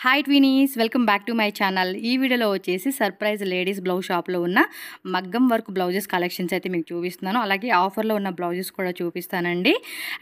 Hi twinnies, welcome back to my channel. ఈ వీడియోలో వచ్చేసి సర్ప్రైజ్ లేడీస్ బ్లౌజ్ షాప్లో ఉన్న మగ్గం వర్క్ బ్లౌజెస్ కలెక్షన్స్ అయితే మీకు చూపిస్తున్నాను. అలాగే ఆఫర్లో ఉన్న బ్లౌజెస్ కూడా చూపిస్తానండి.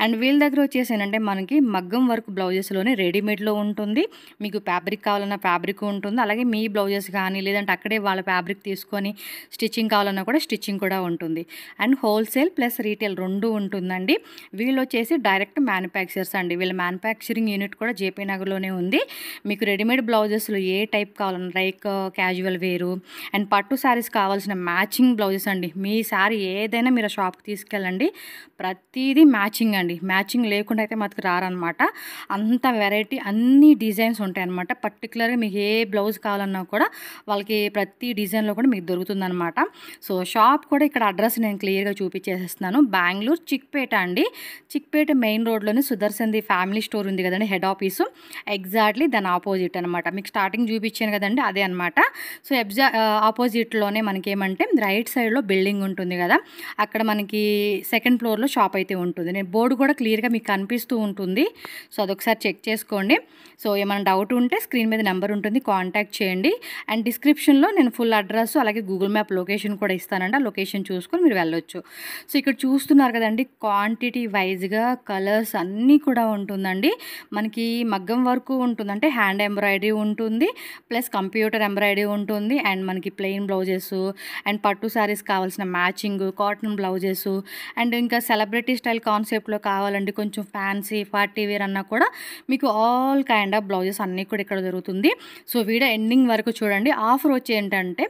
అండ్ వీళ్ళ దగ్గర వచ్చేసి ఏంటంటే మనకి మగ్గం వర్క్ బ్లౌజెస్లోనే రెడీమేడ్లో ఉంటుంది. మీకు ఫ్యాబ్రిక్ కావాలన్నా ఫ్యాబ్రిక్ ఉంటుంది. అలాగే మీ బ్లౌజెస్ కానీ లేదంటే అక్కడే వాళ్ళ ఫ్యాబ్రిక్ తీసుకొని స్టిచ్చింగ్ కావాలన్నా కూడా స్టిచ్చింగ్ కూడా ఉంటుంది. అండ్ హోల్సేల్ ప్లస్ రీటైల్ రెండు ఉంటుందండి. వీళ్ళు వచ్చేసి డైరెక్ట్ మ్యానుఫ్యాక్చరర్స్ అండి. వీళ్ళ మ్యానుఫ్యాక్చరింగ్ యూనిట్ కూడా జేపీ నగర్లోనే ఉంది. మీకు రెడీమేడ్ బ్లౌజెస్లో ఏ టైప్ కావాలన్నా లైక్ క్యాజువల్ వేరు అండ్ పట్టు శారీస్ కావాల్సిన మ్యాచింగ్ బ్లౌజెస్ అండి. మీ శారీ ఏదైనా మీరు షాప్కి తీసుకెళ్ళండి, ప్రతిదీ మ్యాచింగ్ అండి. మ్యాచింగ్ లేకుండా అయితే మాకు రారనమాట. అంత వెరైటీ అన్ని డిజైన్స్ ఉంటాయి అనమాట. పర్టికులర్గా మీకు ఏ బ్లౌజ్ కావాలన్నా కూడా వాళ్ళకి ప్రతి డిజైన్లో కూడా మీకు దొరుకుతుందనమాట. సో షాప్ కూడా ఇక్కడ అడ్రస్ నేను క్లియర్గా చూపించేస్తున్నాను. బెంగళూరు చిక్పేట అండి. చిక్పేట మెయిన్ రోడ్లోనే సుదర్శన్ది ఫ్యామిలీ స్టోర్ ఉంది కదండి, హెడ్ ఆఫీసు. ఎగ్జాక్ట్లీ దాని ఆపోజిట్ అనమాట. మీకు స్టార్టింగ్ చూపించాను కదండి, అదే అనమాట. సో ఆపోజిట్లోనే మనకేమంటే రైట్ సైడ్లో బిల్డింగ్ ఉంటుంది కదా, అక్కడ మనకి సెకండ్ ఫ్లోర్లో షాప్ అయితే ఉంటుంది. నేను బోర్డు కూడా క్లియర్గా మీకు కనిపిస్తూ ఉంటుంది. సో అదొకసారి చెక్ చేసుకోండి. సో ఏమైనా డౌట్ ఉంటే స్క్రీన్ మీద నెంబర్ ఉంటుంది, కాంటాక్ట్ చేయండి. అండ్ డిస్క్రిప్షన్లో నేను ఫుల్ అడ్రస్ అలాగే గూగుల్ మ్యాప్ లొకేషన్ కూడా ఇస్తానండి. ఆ లొకేషన్ చూసుకొని మీరు వెళ్ళొచ్చు. సో ఇక్కడ చూస్తున్నారు కదండి, క్వాంటిటీ వైజ్గా కలర్స్ అన్నీ కూడా ఉంటుందండి. మనకి మగ్గం వర్క్ ఉంటుంది, అంటే హ్యాండ్ ఎంబ్రాయిడరీ ఉంటుంది, ప్లస్ కంప్యూటర్ ఎంబ్రాయిడరీ ఉంటుంది. అండ్ మనకి ప్లెయిన్ బ్లౌజెస్ అండ్ పట్టు శారీస్ కావాల్సిన మ్యాచింగ్ కాటన్ బ్లౌజెస్ అండ్ ఇంకా సెలబ్రిటీ స్టైల్ కాన్సెప్ట్లో కావాలండి, కొంచెం ఫ్యాన్సీ పార్టీ వేర్ అన్నా కూడా మీకు ఆల్ కైండ్ ఆఫ్ బ్లౌజెస్ అన్నీ కూడా ఇక్కడ దొరుకుతుంది. సో వీడియో ఎండింగ్ వరకు చూడండి. ఆఫర్ వచ్చి ఏంటంటే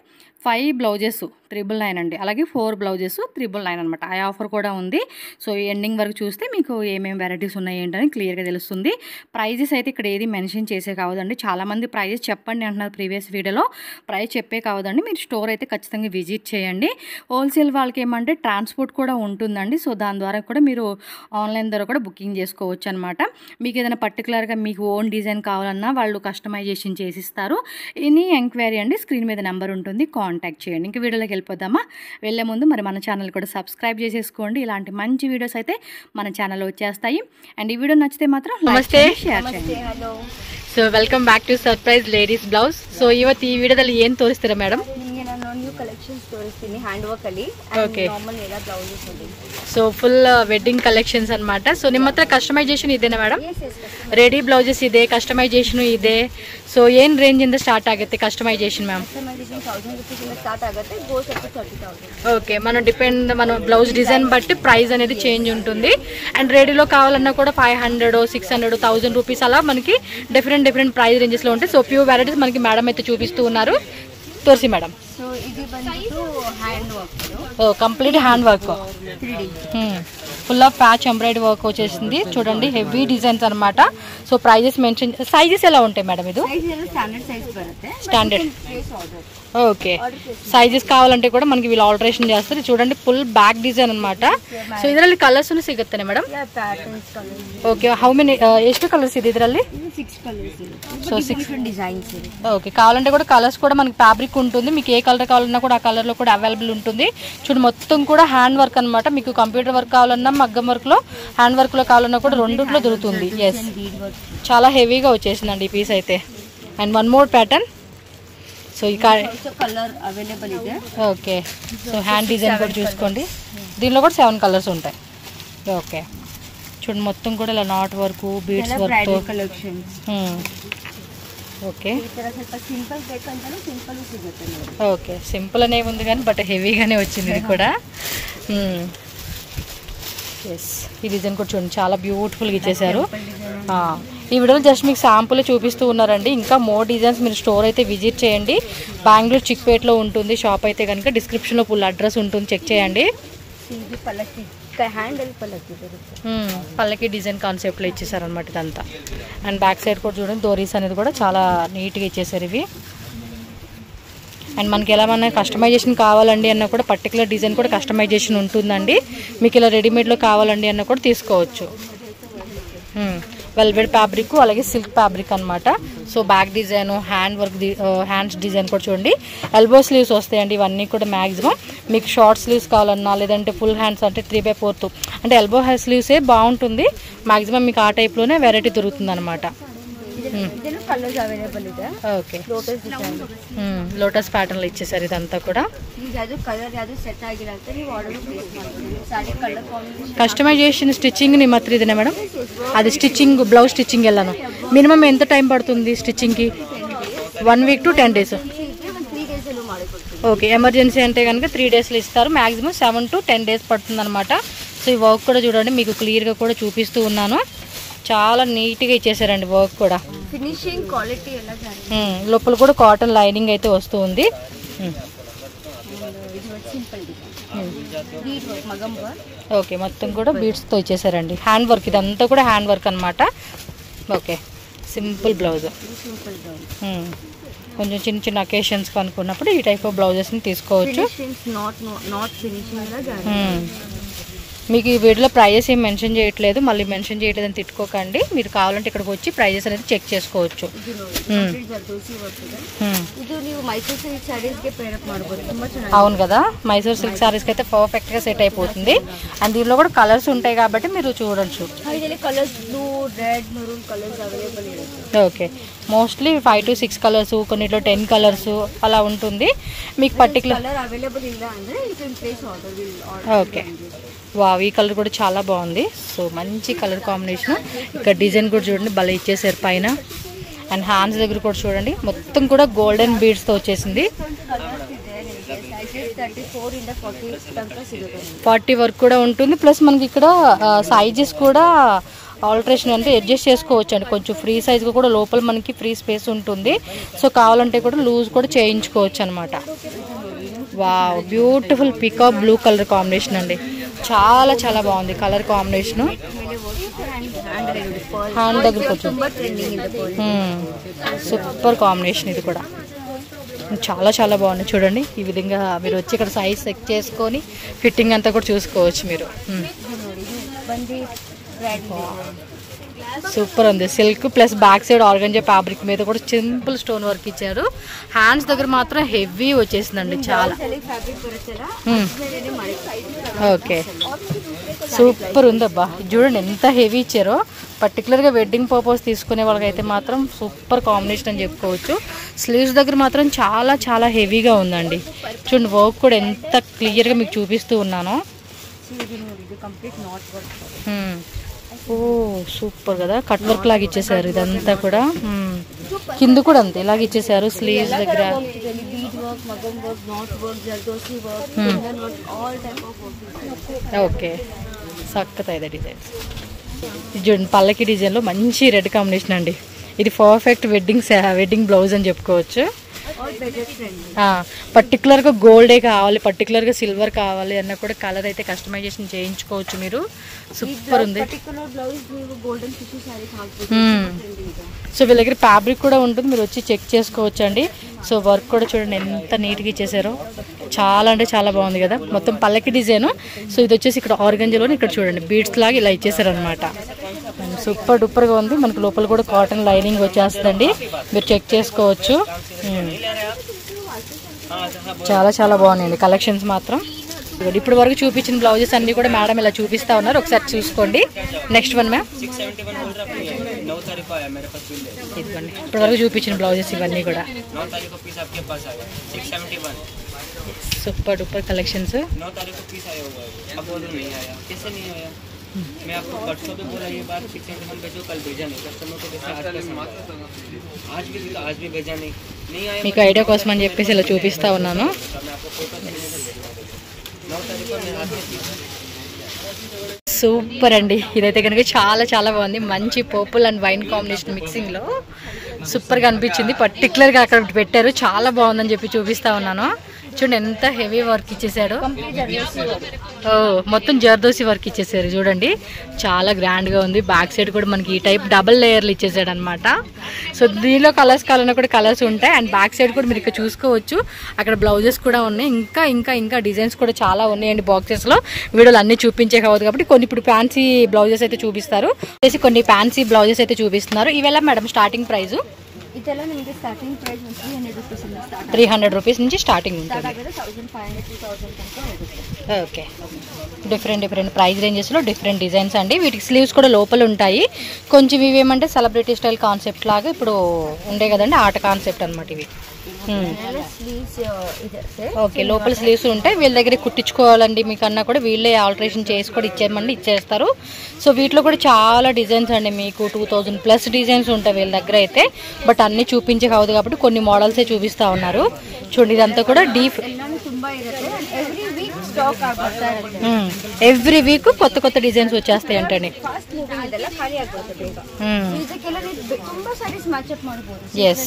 5 బ్లౌజెస్ 999 అండి, అలాగే 4 బ్లౌజెస్ 999 అనమాట. ఆ ఆఫర్ కూడా ఉంది. సో ఎండింగ్ వరకు చూస్తే మీకు ఏమేమి వెరైటీస్ ఉన్నాయి ఏంటని క్లియర్గా తెలుస్తుంది. ప్రైజెస్ అయితే ఇక్కడ ఏది మెన్షన్ చేసే కావద్దండి. చాలామంది ప్రైజెస్ చెప్పండి అంటున్నారు ప్రీవియస్ వీడియోలో. ప్రైస్ చెప్పే కావద్దండి. మీరు స్టోర్ అయితే ఖచ్చితంగా విజిట్ చేయండి. హోల్సేల్ వాళ్ళకి ఏమంటే ట్రాన్స్పోర్ట్ కూడా ఉంటుందండి. సో దాని ద్వారా కూడా మీరు ఆన్లైన్ ద్వారా కూడా బుకింగ్ చేసుకోవచ్చు అనమాట. మీకు ఏదైనా పర్టికులర్గా మీకు ఓన్ డిజైన్ కావాలన్నా వాళ్ళు కస్టమైజేషన్ చేసిస్తారు. ఎనీ ఎంక్వైరీ అండి, స్క్రీన్ మీద నెంబర్ ఉంటుంది, కాంటాక్ట్ చేయండి. ఇంక వీడియోలోకి వెళ్ళిపోదామా? వెళ్ళే ముందు మరి మన ఛానల్ కూడా సబ్స్క్రైబ్ చేసేసుకోండి. ఇలాంటి మంచి వీడియోస్ అయితే మన ఛానల్లో వచ్చేస్తాయి. అండ్ ఈ వీడియో నచ్చితే మాత్రం ನಮಸ್ತೆ షేర్ చేయండి. So welcome back to surprise ladies blouse. So ಇವತ್ತು ಈ ವಿಡಿಯೋದಲ್ಲಿ ಏನು ತೋರಿಸ್ತೀರಾ ಮೇಡಮ್? ನಿಮಗೆ ನಾನು ನ್ಯೂ ಕಲೆಕ್ಷನ್ಸ್ ತೋರಿಸ್ತೀನಿ ಹ್ಯಾಂಡ್ ವರ್ಕ್ ಅಲ್ಲಿ. ಓಕೆ. ನಾರ್ಮಲ್ ಎಲ್ಲ ಬ್ಲೌಸಸ್ ಅಲ್ಲಿ. ಸೊ ಫುಲ್ ವೆಡ್ಡಿಂಗ್ ಕಲೆಕ್ಷನ್ಸ್ ಅನ್మాట. ಸೊ ನಿಮ್ಮ ಹತ್ರ ಕಸ್ಟಮೈಸೇಷನ್ ಇದೆನಾ ಮೇಡಮ್? Yes. ರೆಡಿ ಬ್ಲೌಸಸ್ ಇದೆ, ಕಸ್ಟಮೈಸೇಷನ್ ಇದೆ. ಸೊ ಏನು ರೇಂಜ್ ಇಂದ ಸ್ಟಾರ್ಟ್ ಆಗುತ್ತೆ ಕಸ್ಟಮೈಸೇಷನ್ ಮ್ಯಾಮ್? ಕಸ್ಟಮೈಸೇಷನ್ 1000 ರೂಪೀಸ್ ಇಂದ ಸ್ಟಾರ್ಟ್ ಆಗುತ್ತೆ, గోస్ అప్ టు 30,000. ఓకే, మన బ్లౌజ్ డిజైన్ బట్టి ప్రైస్ అనేది చేంజ్ ఉంటుంది. అండ్ రెడీలో కావాలన్నా కూడా 500, 600, 1000 రూపీస్ అలా మనకి డిఫరెంట్ ప్రైస్ రేంజెస్లో ఉంటాయి. సో ప్యూర్ వెరైటీస్ మనకి మేడం అయితే చూపిస్తూ ఉన్నారు. తోర్సి మేడం. సో ఇది ಬಂದು హ్యాండ్ వర్క్. ఓ complete hand work, 3D full of patch embroidery work వచ్చేసింది. చూడండి, హెవీ డిజైన్స్ అనమాట. సో ప్రైజెస్ మెన్షన్, సైజెస్ ఎలా ఉంటాయి మేడం? ఇది సైజ్ స్టాండర్డ్ సైజ్ బರುತ್ತೆ. Standard. Place order. Okay, sizes కావాలంటే కూడా మనకి వీళ్ళు ఆల్టరేషన్ చేస్తారు. చూడండి, ఫుల్ బ్యాక్ డిజైన్ అనమాట. ಸೊ ಇದರಲ್ಲಿ ಕಲರ್ಸ್ ಸಿಗುತ್ತಾನೆ madam? Yeah patterns colours. Okay, how many ಎಷ್ಟು ಕಲರ್ಸ್ ಇದೆ ಇದರಲ್ಲಿ? ఇది 6 కలర్స్ ಇದೆ. సో 6 డిఫరెంట్ డిజైన్స్ ಇದೆ. ఓకే, కావాలంటే కూడా కలర్స్ కూడా మనకి ఫ్యాబ్రిక్ ఉంటుంది. మీకు ఏ కలర్ కావాలన్నా కూడా ఆ కలర్లో కూడా అవైలబుల్ ఉంటుంది. చూడండి, మొత్తం కూడా హ్యాండ్ వర్క్ అనమాట. మీకు కంప్యూటర్ వర్క్ కావాలన్నా మగ్గం వర్క్లో, హ్యాండ్ వర్క్లో కావాలన్నా కూడా రెండిట్లో దొరుకుతుంది. ఎస్, చాలా హెవీగా వచ్చేసిందండి ఈ పీస్ అయితే. And one more pattern. So ఈ కలర్ అవైలబుల్ ಇದೆ. ఓకే, సో హ్యాండ్ డిజైన్ కూడా చూసుకోండి. దీనిలో కూడా 7 కలర్స్ ఉంటాయి. ఓకే, చూడండి మొత్తం కూడా ఇలా not work, beads work collections. Okay, ఈ ತರ ಸ್ವಲ್ಪ సింపుల్ ಬೇಕಂತಲೂ సింపుల్ ಸಿಗುತ್ತೆ ನೋಡಿ. ఓకే, సింపుల్ అనే ఉంది కానీ బట్ హెవీగానే వచ్చింది ఇది కూడా. ఎస్, ఈ డిజైన్ కూడా చూడండి, చాలా బ్యూటిఫుల్గా ఇచ్చేసారు. ఈ వీడియోలో జస్ట్ మీకు శాంపుల్ చూపిస్తూ ఉన్నారండి. ఇంకా మోర్ డిజైన్స్ మీరు స్టోర్ అయితే విజిట్ చేయండి. బెంగళూరు చిక్పేట్లో ఉంటుంది షాప్ అయితే కనుక. డిస్క్రిప్షన్లో ఫుల్ అడ్రస్ ఉంటుంది, చెక్ చేయండి. ఇది పల్లకి హ్యాండిల్ పల్లకి బರುತ್ತೆ. పల్లకి డిజైన్ కాన్సెప్ట్లో ఇచ్చేసారనమాట ఇదంతా. అండ్ బ్యాక్ సైడ్ కూడా చూడండి, దోరీస్ అనేది కూడా చాలా నీట్గా ఇచ్చేసారు ఇవి. అండ్ మనకి ఎలా మన కస్టమైజేషన్ కావాలండి అన్న కూడా పర్టికులర్ డిజైన్ కూడా కస్టమైజేషన్ ఉంటుందండి. మీకు ఇలా రెడీమేడ్లో కావాలండి అన్న కూడా తీసుకోవచ్చు. వెల్వెట్ ఫ్యాబ్రిక్ అలాగే సిల్క్ ఫ్యాబ్రిక్ అనమాట. So back design, hand work, hands design కూడా చూడండి. ఎల్బో స్లీవ్స్ వస్తాయండి ఇవన్నీ కూడా. మ్యాక్సిమం మీకు షార్ట్ స్లీవ్స్ కావాలన్నా లేదంటే ఫుల్ హ్యాండ్స్ అంటే 3/4 అంటే ఎల్బో స్లీవ్సే బాగుంటుంది. మ్యాక్సిమం మీకు ఆ టైప్లోనే వెరైటీ దొరుకుతుంది అనమాట. ಇದನ್ನು ಕಲರ್ಸ್ ಅವೈಲೇಬಲ್ ಇದೆ. ఓకే, ಲೋಟಸ್ ಡಿಸೈನ್ లోటస్ ప్యాటర్న్లో ఇచ్చేసారు ఇదంతా కూడా. ಈಗ ಅದು ಕಲರ್ ಯಾವುದು ಸೆಟ್ ಆಗಿಲ್ಲ ಅಂತ ನೀವು ಆರ್ಡರ್ ಪ್ಲೇಸ್ ಮಾಡ್ತೀವಿ. Sari colour combination customisation stitching ನಿಮ್ಮ ಹತ್ರ ಇದೆಯಾ మేడం? అది స్టిచ్చింగ్ బ్లౌజ్ స్టిచ్చింగ్ ಎಲ್ಲಾನು మినిమం ఎంత టైం పడుతుంది స్టిచ్చింగ్కి? 1 వీక్ టు 10 డేస్. 3 days ಅಲ್ಲೂ ಮಾಡಿಕೊಡ್ತೀವಿ. ఓకే, ఎమర్జెన్సీ అంటే కనుక 3 డేస్లో ఇస్తారు. మ్యాక్సిమం 7 to 10 డేస్ పడుతుంది అనమాట. సో ఈ వర్క్ కూడా చూడండి, మీకు క్లియర్గా కూడా చూపిస్తూ ఉన్నాను. చాలా నీట్గా ఇచ్చేసారండి వర్క్ కూడా. ఫినిషింగ్ క్వాలిటీ ఎలా జారీ. లోపల కూడా కాటన్ లైనింగ్ అయితే వస్తూ ఉంది. సింపుల్ బీడ్ వర్క్ మగం వర్క్. ఓకే, మొత్తం కూడా బీడ్స్తో ఇచ్చేసారండి. హ్యాండ్ వర్క్ ఇదంతా కూడా హ్యాండ్ వర్క్ అనమాట. Okay, simple blouse. Simple blouse. కొంచెం చిన్న చిన్న అకేషన్స్కి అనుకున్నప్పుడు ఈ టైప్ ఆఫ్ బ్లౌజెస్ని తీసుకోవచ్చు. ఫినిషింగ్స్ నాట్ ఫినిషింగ్ ఎలా జారీ. మీకు ఈ వీడియోలో ప్రైజెస్ ఏం మెన్షన్ చేయట్లేదు, మళ్ళీ మెన్షన్ చేయట్లేదని తిట్టుకోకండి. మీరు కావాలంటే ఇక్కడికి వచ్చి ప్రైజెస్ అనేది చెక్ చేసుకోవచ్చు. ಇದು ನೀವು ಮೈಸೂರು ಸಿಲ್ಕ್ ಸ್ಯಾರೀಸ್ಗೆ ಪೇರಪ್ ಮಾಡಬಹುದು. ತುಂಬಾ ಚೆನ್ನಾಗಿ. అవును కదా, మైసూర్ సిల్క్ సారీస్కి అయితే పర్ఫెక్ట్గా సెట్ అయిపోతుంది. అండ్ దీనిలో కూడా కలర్స్ ఉంటాయి కాబట్టి మీరు చూడొచ్చు. ಇದರಲ್ಲಿ colours blue, red, maroon colours available ಇರುತ್ತೆ. ఓకే, మోస్ట్లీ 5 to 6 కలర్స్, కొన్నిట్లో 10 కలర్స్ అలా ఉంటుంది. మీకు పర్టికులర్ కలర్ అవైలబుల్ ಇಲ್ಲ ಅಂದ್ರೆ you can place order. Okay, wow, ఈ కలర్ కూడా చాలా బాగుంది. సో మంచి కలర్ కాంబినేషన్. ఇక్కడ డిజైన్ కూడా చూడండి, భలే ఇచ్చేసారు పైన. అండ్ హ్యాండ్స్ దగ్గర కూడా చూడండి, మొత్తం కూడా గోల్డెన్ బీడ్స్తో వచ్చేసింది. 40 వరకు కూడా ఉంటుంది. ప్లస్ మనకి ఇక్కడ సైజెస్ కూడా ఆల్టరేషన్ అంటే అడ్జస్ట్ చేసుకోవచ్చు అండి. కొంచెం ఫ్రీ సైజ్గా కూడా లోపల మనకి ఫ్రీ స్పేస్ ఉంటుంది. సో కావాలంటే కూడా లూజ్ కూడా చేయించుకోవచ్చు అనమాట. Wow, beautiful peacock blue colour combination అండి. చాలా చాలా బాగుంది కలర్ కాంబినేషన్. హ్యాండ్ దగ్గర కొంచెం సూపర్ కాంబినేషన్. ఇది కూడా చాలా చాలా బాగుంది చూడండి. ఈ విధంగా మీరు వచ్చి ఇక్కడ సైజ్ చెక్ చేసుకొని ఫిట్టింగ్ అంతా కూడా చూసుకోవచ్చు మీరు. సూపర్ ఉంది. Silk plus back side organza fabric మీద కూడా సింపుల్ స్టోన్ వర్క్ ఇచ్చారు. హ్యాండ్స్ దగ్గర మాత్రం హెవీ వచ్చేసిందండి చాలా. ఓకే, సూపర్ ఉందబ్బా. చూడండి ఎంత హెవీ ఇచ్చారో. పర్టికులర్గా వెడ్డింగ్ పర్పస్ తీసుకునే వాళ్ళకైతే మాత్రం సూపర్ కాంబినేషన్ అని చెప్పుకోవచ్చు. స్లీవ్స్ దగ్గర మాత్రం చాలా చాలా హెవీగా ఉందండి. చూడండి వర్క్ కూడా ఎంత క్లియర్గా మీకు చూపిస్తూ ఉన్నానో. ఓ సూపర్ కదా, కట్ వర్క్ లాగా ఇచ్చేసారు ఇదంతా కూడా. కింద కూడా అంతే ఇలాగ ఇచ్చేసారు స్లీవ్స్ దగ్గర. ఓకే, సక్కతా ఇదే డిజైన్స్. చూడండి పల్లకి డిజైన్లో మంచి రెడ్ కాంబినేషన్ అండి. ఇది పర్ఫెక్ట్ వెడ్డింగ్ బ్లౌజ్ అని చెప్పుకోవచ్చు. పర్టికులర్గా గోల్డే కావాలి, పర్టికులర్గా సిల్వర్ కావాలి అన్న కూడా కలర్ అయితే కస్టమైజేషన్ చేయించుకోవచ్చు మీరు. సూపర్ ఉంది. సో వీళ్ళ దగ్గర ఫ్యాబ్రిక్ కూడా ఉంటుంది, మీరు వచ్చి చెక్ చేసుకోవచ్చు అండి. సో వర్క్ కూడా చూడండి ఎంత నీట్గా ఇచ్చేసారో. చాలా అంటే చాలా బాగుంది కదా, మొత్తం పల్లకి డిజైన్. సో ఇది వచ్చేసి ఇక్కడ ఆర్గంజాలోని ఇక్కడ చూడండి బీడ్స్ లాగా ఇలా ఇచ్చేసారు అనమాట. సూపర్ డూపర్గా ఉంది. మనకు లోపల కూడా కాటన్ లైనింగ్ వచ్చేస్తుందండి, మీరు చెక్ చేసుకోవచ్చు. చాలా చాలా బాగున్నాయండి కలెక్షన్స్ మాత్రం. ఇప్పుడు వరకు చూపించిన బ్లౌజెస్ అన్ని కూడా మేడం ఇలా చూపిస్తా ఉన్నారు, ఒకసారి చూసుకోండి. నెక్స్ట్ వన్ మ్యామ్, ఇదిగోండి ఇప్పటి వరకు చూపించిన బ్లౌజెస్ ఇవన్నీ కూడా సూపర్ డూపర్ కలెక్షన్స్. మీకు ఐడియా కోసం అని చెప్పేసి ఇలా చూపిస్తా ఉన్నాను. సూపర్ అండి, ఇదైతే కనుక చాలా చాలా బాగుంది. మంచి పర్పుల్ అండ్ వైన్ కాంబినేషన్ మిక్సింగ్లో సూపర్గా అనిపించింది. పర్టికులర్గా అక్కడ పెట్టారు, చాలా బాగుందని చెప్పి చూపిస్తా ఉన్నాను. చూడండి ఎంత హెవీ వర్క్ ఇచ్చేసాడు. మొత్తం జర్దోసి వర్క్ ఇచ్చేసారు చూడండి, చాలా గ్రాండ్గా ఉంది. బ్యాక్ సైడ్ కూడా మనకి ఈ టైప్ డబల్ లేయర్లు ఇచ్చేసాడు అనమాట. సో దీనిలో కలర్స్ కావాలన్నా కూడా కలర్స్ ఉంటాయి. అండ్ బ్యాక్ సైడ్ కూడా మీరు ఇక్కడ చూసుకోవచ్చు, అక్కడ బ్లౌజెస్ కూడా ఉన్నాయి. ఇంకా ఇంకా ఇంకా డిజైన్స్ కూడా చాలా ఉన్నాయండి బాక్సెస్లో. వీడియోలు అన్నీ చూపించే కావద్దు కాబట్టి కొన్ని ఇప్పుడు ఫ్యాన్సీ బ్లౌజెస్ అయితే చూపిస్తారు, కొన్ని ఫ్యాన్సీ బ్లౌజెస్ అయితే చూపిస్తున్నారు. ఇవెలా మేడం స్టార్టింగ్ ప్రైస్? ಇದೆಲ್ಲ ನಿಮಗೆ ಸ್ಟಾರ್ಟಿಂಗ್ ಪ್ರೈಸ್ 300 ರೂಪೀಸ್ ಇಂದ ಸ್ಟಾರ್ಟ್ 300 ರೂಪೀಸ್ నుంచి స్టార్టింగ్ ఉంటుంది. 1500 2000 ತನಕ ಹೋಗುತ್ತೆ. ఓకే, డిఫరెంట్ ప్రైస్ రేంజెస్లో డిఫరెంట్ డిజైన్స్ అండి. వీటికి స్లీవ్స్ కూడా లోపల ఉంటాయి. కొంచెం ఇవి ఏమంటే సెలబ్రిటీ స్టైల్ కాన్సెప్ట్ లాగా ఇప్పుడు ఉండే కదండి, ఆట కాన్సెప్ట్ అనమాట ఇవి. ఓకే, లోపల స్లీవ్స్ ఉంటాయి. వీళ్ళ దగ్గర కుట్టించుకోవాలండి మీకన్నా కూడా వీళ్ళే ఆల్టరేషన్ చేసి కూడా ఇచ్చేస్తారు. సో వీటిలో కూడా చాలా డిజైన్స్ అండి, మీకు 2000+ డిజైన్స్ ఉంటాయి వీళ్ళ దగ్గర అయితే. బట్ అన్నీ చూపించే కావద్దు కాబట్టి కొన్ని మోడల్సే చూపిస్తూ ఉన్నారు. చూడండి, ఇదంతా కూడా డీప్ ఎవ్రీ వీక్ కొత్త డిజైన్స్ వచ్చేస్తాయి అంటండి. ఎస్,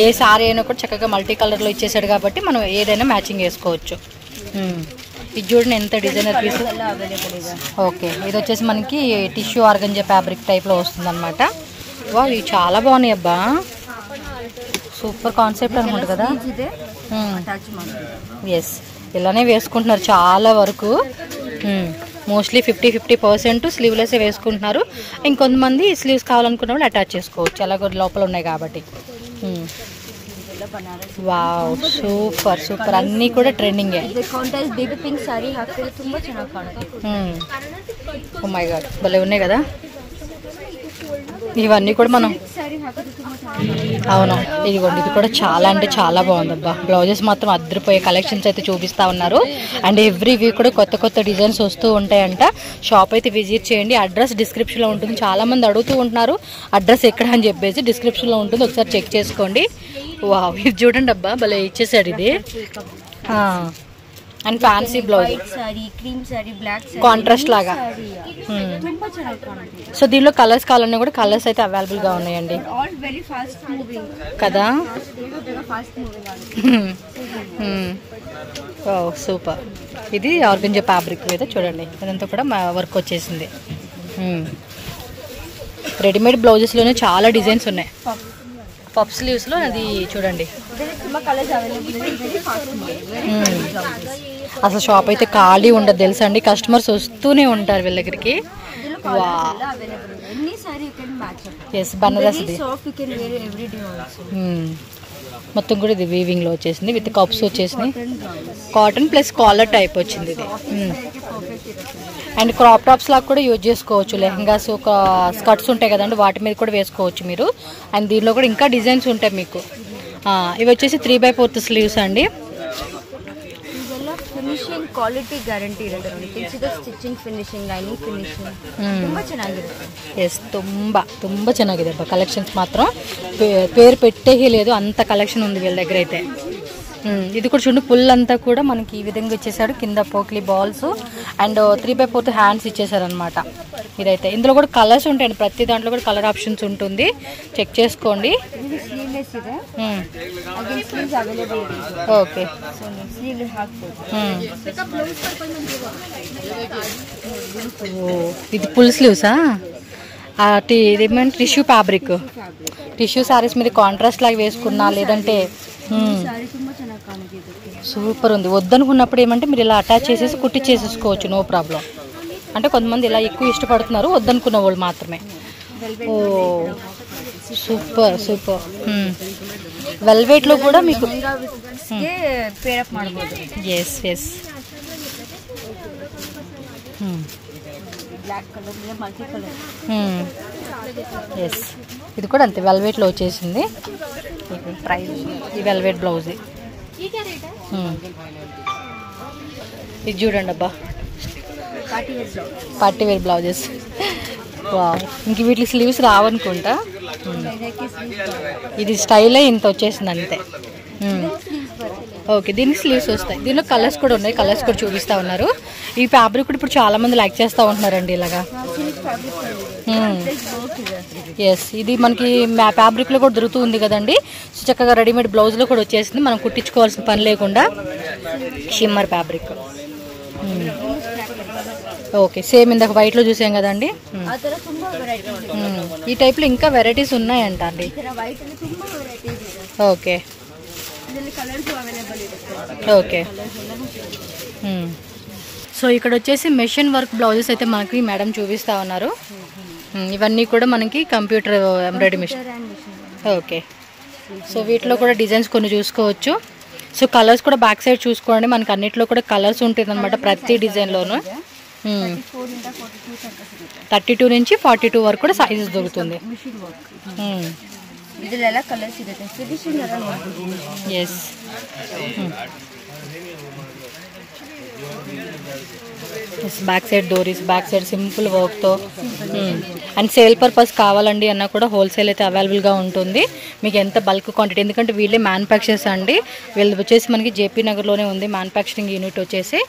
ఏ సారీ అయినా కూడా చక్కగా మల్టీ కలర్లో ఇచ్చేసాడు కాబట్టి మనం ఏదైనా మ్యాచింగ్ వేసుకోవచ్చు. ఇది చూడండి ఎంత డిజైనర్ పీస్. ఓకే, ఇది వచ్చేసి మనకి టిష్యూ ఆర్గంజా ఫ్యాబ్రిక్ టైప్లో వస్తుంది అనమాట. వా, ఇవి చాలా బాగున్నాయి అబ్బా, సూపర్ కాన్సెప్ట్ అనుకుంటా కదా. ఎస్, ఇలానే వేసుకుంటున్నారు చాలా వరకు. మోస్ట్లీ 50% స్లీవ్లెస్ వేసుకుంటున్నారు. ఇంకొంతమంది స్లీవ్స్ కావాలనుకున్న వాళ్ళు అటాచ్ చేసుకోవచ్చు, అలాగే లోపల ఉన్నాయి కాబట్టి. వావ్, సూపర్ అన్నీ కూడా ట్రెండింగే. ఓ మై గాడ్, భలే ఉన్నాయి కదా ఇవన్నీ కూడా మనం. అవును, ఇదిగోండి, ఇది కూడా చాలా అంటే చాలా బాగుందబ్బా. బ్లౌజెస్ మాత్రం అద్దరిపోయే కలెక్షన్స్ అయితే చూపిస్తూ ఉన్నారు. అండ్ ఎవ్రీ వీక్ కూడా కొత్త డిజైన్స్ వస్తూ ఉంటాయంట. షాప్ అయితే విజిట్ చేయండి. అడ్రస్ డిస్క్రిప్షన్లో ఉంటుంది. చాలామంది అడుగుతూ ఉంటున్నారు అడ్రస్ ఎక్కడ అని చెప్పేసి, డిస్క్రిప్షన్లో ఉంటుంది, ఒకసారి చెక్ చేసుకోండి. వావ్, ఇది చూడండి అబ్బా, భలే ఇచ్చేసాడు ఇది. అండ్ ఫ్యాన్సీ బ్లౌజ్ కాంట్రాస్ట్ లాగా. సో దీనిలో కలర్స్ కావాలన్నా కూడా కలర్స్ అయితే అవైలబుల్ గా ఉన్నాయండి కదా. సూపర్, ఇది ఆర్గంజా ఫ్యాబ్రిక్ మీద చూడండి, ఇదంతా కూడా వర్క్ వచ్చేసింది. రెడీమేడ్ బ్లౌజెస్లోనే చాలా డిజైన్స్ ఉన్నాయి. పఫ్ స్లీవ్స్లో అది చూడండి. అసలు షాప్ అయితే ఖాళీ ఉండదు తెలుసా అండి, కస్టమర్స్ వస్తూనే ఉంటారు వీళ్ళ దగ్గరికి. ఎస్, బనారస్ది మొత్తం కూడా ఇది వీవింగ్లో వచ్చేసింది, విత్ కప్స్ వచ్చేసినాయి. కాటన్ ప్లస్ కాలర్ టైప్ వచ్చింది ఇది. అండ్ క్రాప్ టాప్స్ లాగా కూడా యూజ్ చేసుకోవచ్చు. లెహంగాస్, ఒక స్కర్ట్స్ ఉంటాయి కదండి, వాటి మీద కూడా వేసుకోవచ్చు మీరు. అండ్ దీనిలో కూడా ఇంకా డిజైన్స్ ఉంటాయి మీకు. ఇవి వచ్చేసి 3/4 స్లీవ్స్ అండి. ಫಿನಿಶಿಂಗ್ ಕ್ವಾಲಿಟಿ ಗ್ಯಾರಂಟಿ ಇರುತ್ತೆ ನೋಡಿ. ಸ್ಟಿಚಿಂಗ್ ಫಿನಿಶಿಂಗ್, ಲೈನಿಂಗ್ ಫಿನಿಶಿಂಗ್ ತುಂಬಾ ಚೆನ್ನಾಗಿರುತ್ತೆ. ಎಸ್, ತುಂಬಾ ಚೆನ್ನಾಗಿದೆ ಕಲೆಕ್ಷನ್ಸ್ ಮಾತ್ರ పేరు పెట్టేహే లేదు, అంత కలెక్షన్ ఉంది వీళ్ళ దగ్గర అయితే. ఇది కూడా చూడండి, ఫుల్ అంతా కూడా మనకి ఈ విధంగా ఇచ్చేసాడు. కింద పోక్లీ బాల్స్ అండ్ 3/4 హ్యాండ్స్ ఇచ్చేసారు అనమాట. ఇదైతే ఇందులో కూడా కలర్స్ ఉంటాయండి, ప్రతి దాంట్లో కూడా కలర్ ఆప్షన్స్ ఉంటుంది, చెక్ చేసుకోండి. ఓకే, ఇది ఫుల్ స్లీవ్సా? ఇదేమంటే టిష్యూ ఫ్యాబ్రిక్, టిష్యూ సారీస్ మీద కాంట్రాస్ట్ లాగా వేసుకున్నా, లేదంటే సూపర్ ఉంది. వద్దనుకున్నప్పుడు ఏమంటే మీరు ఇలా అటాచ్ చేసేసి కుట్టి చేసేసుకోవచ్చు, నో ప్రాబ్లం. అంటే కొంతమంది ఇలా ఎక్కువ ఇష్టపడుతున్నారు, వద్దనుకున్న వాళ్ళు మాత్రమే. ఓ సూపర్, వెల్వెట్లో కూడా మీకు ఎస్ ఎస్ ఎస్, ఇది కూడా అంతే వెల్వెట్లో వచ్చేసింది. ప్రైస్ ఈ వెల్వెట్ బ్లౌజ్ ఇది చూడండి అబ్బా, పార్టీ వేర్ బ్లౌజెస్. ఇంక వీటికి స్లీవ్స్ రావనుకుంటా, ఇది స్టైలే ఇంత వచ్చేసింది అంతే. ఓకే, దీనికి స్లీవ్స్ వస్తాయి. దీనిలో కలర్స్ కూడా ఉన్నాయి, కలర్స్ కూడా చూపిస్తూ ఉన్నారు. ఈ ఫ్యాబ్రిక్ కూడా ఇప్పుడు చాలా మంది లైక్ చేస్తూ ఉంటున్నారండి ఇలాగా. ఎస్, ఇది మనకి ఫ్యాబ్రిక్లో కూడా దొరుకుతూ ఉంది కదండి. సో చక్కగా రెడీమేడ్ బ్లౌజ్లో కూడా వచ్చేసింది, మనం కుట్టించుకోవాల్సిన పని లేకుండా. Shimmer fabric. ఓకే, సేమ్ ఇందాక వైట్లో చూసాం కదండి. ఈ టైప్లో ఇంకా వెరైటీస్ ఉన్నాయంట అండి. ఓకే ఓకే, సో ఇక్కడ వచ్చేసి మెషిన్ వర్క్ బ్లౌజెస్ అయితే మనకి మేడం చూపిస్తూ ఉన్నారు. ఇవన్నీ కూడా మనకి computer embroidery machine. Okay, so వీటిలో కూడా డిజైన్స్ కొన్ని చూసుకోవచ్చు. సో కలర్స్ కూడా బ్యాక్ సైడ్ చూసుకోండి, మనకి అన్నిట్లో కూడా కలర్స్ ఉంటుంది అనమాట ప్రతి డిజైన్లోనూ. 32 నుంచి 42 వరకు కూడా సైజెస్ దొరుకుతుంది. Yes, back side doris, back side simple వర్క్తో. అండ్ సేల్ పర్పస్ కావాలండి అన్నా కూడా హోల్సేల్ అయితే అవైలబుల్గా ఉంటుంది. మీకు ఎంత బల్క్ క్వాంటిటీ, ఎందుకంటే వీళ్ళే మ్యానుఫ్యాక్చర్స్ అండి. వీళ్ళు వచ్చేసి మనకి జేపీ నగర్లోనే ఉంది మ్యానుఫ్యాక్చరింగ్ యూనిట్ వచ్చేసి.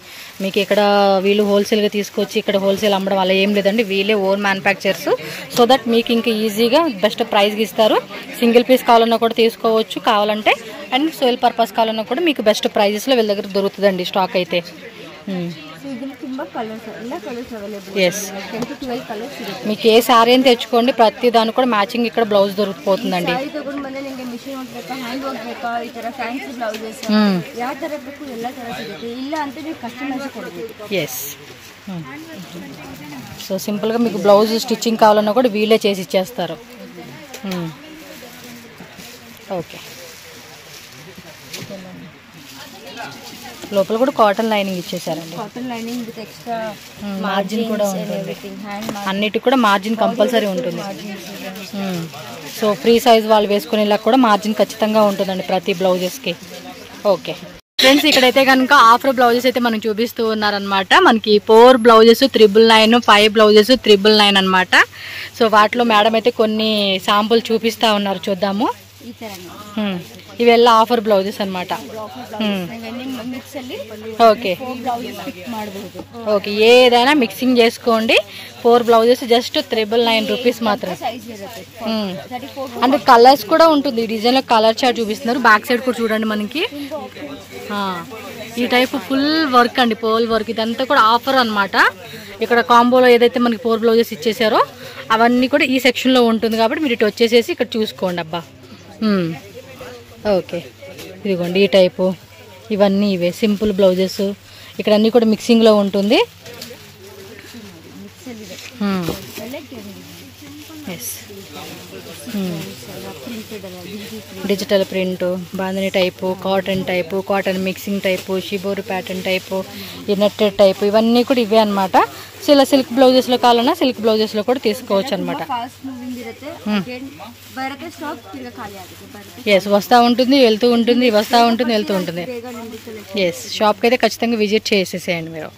మీకు ఇక్కడ వీళ్ళు హోల్సేల్గా తీసుకొచ్చి ఇక్కడ హోల్సేల్ అమ్మడం అలా ఏం లేదండి, వీళ్ళే ఓన్ మ్యానుఫ్యాక్చర్స్. సో దట్ మీకు ఇంకా ఈజీగా బెస్ట్ ప్రైస్కి ఇస్తారు. సింగిల్ పీస్ కావాలన్నా కూడా తీసుకోవచ్చు కావాలంటే, అండ్ సేల్ పర్పస్ కావాలన్నా కూడా మీకు బెస్ట్ ప్రైజెస్లో వీళ్ళ దగ్గర దొరుకుతుందండి స్టాక్ అయితే. ఎస్, మీకు ఏ శారీ అని తెచ్చుకోండి, ప్రతి దానికి కూడా మ్యాచింగ్ ఇక్కడ బ్లౌజ్ దొరికిపోతుందండి. ఎస్, సో సింపుల్గా మీకు బ్లౌజ్ స్టిచ్చింగ్ కావాలన్నా కూడా వీళ్ళే చేసి ఇచ్చేస్తారు. ఓకే, లోపల కూడా కాటన్ లైనింగ్ ఇచ్చేసారండి. మార్జిన్ కూడా ఉంటుంది, అన్నిటికి కూడా మార్జిన్ కంపల్సరీ ఉంటుంది. సో ఫ్రీ సైజ్ వాళ్ళు వేసుకునేలా కూడా మార్జిన్ ఖచ్చితంగా ఉంటుందండి ప్రతి బ్లౌజెస్కి. ఓకే ఫ్రెండ్స్, ఇక్కడైతే కనుక ఆఫర్ బ్లౌజెస్ అయితే మనం చూపిస్తూ ఉన్నారనమాట. మనకి 4 బ్లౌజెస్ 999, 5 బ్లౌజెస్ 999 అనమాట. సో వాటిలో మేడం అయితే కొన్ని శాంపుల్ చూపిస్తూ ఉన్నారు, చూద్దాము. ಇವೆಲ್ಲ ಆಫರ್ ಬ್ಲೌಸಸ್ ಅನ್మాట. ఓకే ఓకే, ఏదైనా మిక్సింగ్ చేసుకోండి. 4 బ్లౌజెస్ జస్ట్ 999 రూపీస్ మాత్రం. అంటే కలర్స్ కూడా ఉంటుంది, ఈ డిజైన్లో కలర్ చార్ట్ చూపిస్తున్నారు. బ్యాక్ సైడ్ కూడా చూడండి, మనకి ఈ టైప్ ఫుల్ వర్క్ అండి, పోల్ వర్క్. ఇదంతా కూడా ఆఫర్ అనమాట. ఇక్కడ కాంబోలో ఏదైతే మనకి 4 బ్లౌజెస్ ఇచ్చేసారో అవన్నీ కూడా ఈ సెక్షన్లో ఉంటుంది, కాబట్టి మీరు ఇటు వచ్చేసేసి ఇక్కడ చూసుకోండి అబ్బా. ఓకే, ఇదిగోండి ఈ టైపు, ఇవన్నీ ఇవే సింపుల్ బ్లౌజెస్. ఇక్కడ అన్నీ కూడా మిక్సింగ్లో ఉంటుంది. Yes, digital print, bandhani type, cotton type, cotton mixing type, shibori pattern type, ఈ నెట్టెడ్ టైపు, ఇవన్నీ కూడా ఇవే అనమాట. సో ఇలా సిల్క్ బ్లౌజెస్లో కావాలన్నా సిల్క్ బ్లౌజెస్లో కూడా తీసుకోవచ్చు అనమాట. ఎస్, వస్తూ ఉంటుంది వెళ్తూ ఉంటుంది, వస్తూ ఉంటుంది వెళ్తూ ఉంటుంది. ఎస్, షాప్కి అయితే ఖచ్చితంగా విజిట్ చేసేసేయండి మీరు.